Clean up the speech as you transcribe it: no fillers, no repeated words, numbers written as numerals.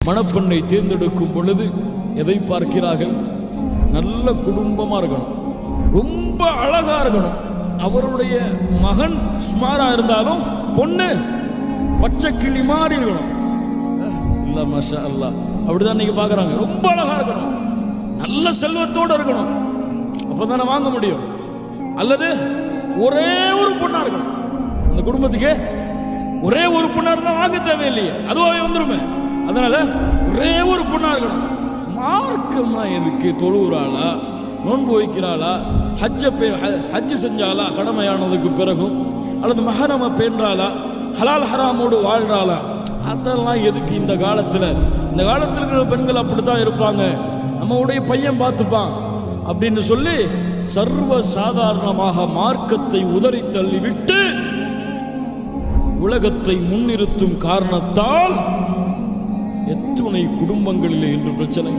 மணப்பெண்ணை தேர்ந்தெடுக்கும் பொழுது எதை பார்க்கிறார்கள்? நல்ல குடும்பமா இருக்கணும், ரொம்ப அழகா இருக்கணும். அவருடைய மகன் சுமாரா இருந்தாலும் பொண்ணு பச்சை கிளி மாதிரி இருக்கணும். இல்ல மாஷா அல்லாஹ், அப்படிதான் நீங்க பாக்குறாங்க. ரொம்ப அழகா இருக்கணும், நல்ல செல்வத்தோடு இருக்கணும், அப்பதானே வாங்க முடியும். அல்லது ஒரே ஒரு பொண்ணா இருக்கணும். அந்த குடும்பத்துக்கு ஒரே ஒரு பொண்ணா இருந்தா வாங்க தேவையில்லையே, அதுவாவே வந்துருமே. அதனால ஒரே ஒரு பொண்ணா இருக்கணும். மார்க்கம்னா எதுக்கு? தொழுகிறாளா, நோன்பு வைக்கிறாளா, ஹஜ்ஜு செஞ்சாலா கடமையானதுக்கு பிறகும், அல்லது மஹரம பேன்றாளா, ஹலால் ஹராமோடு வாழ்றாளா, அதெல்லாம் எதுக்கு இந்த காலத்துல? இந்த காலத்தில் இருக்கிற பெண்கள் அப்படித்தான் இருப்பாங்க, நம்மளுடைய பையன் பார்த்துப்பான் அப்படின்னு சொல்லி சர்வ சாதாரணமாக மார்க்கத்தை உதறி தள்ளிவிட்டு உலகத்தை முன்னிறுத்தும் காரணத்தால் எத்துணை குடும்பங்களிலே இன்று பிரச்சனை.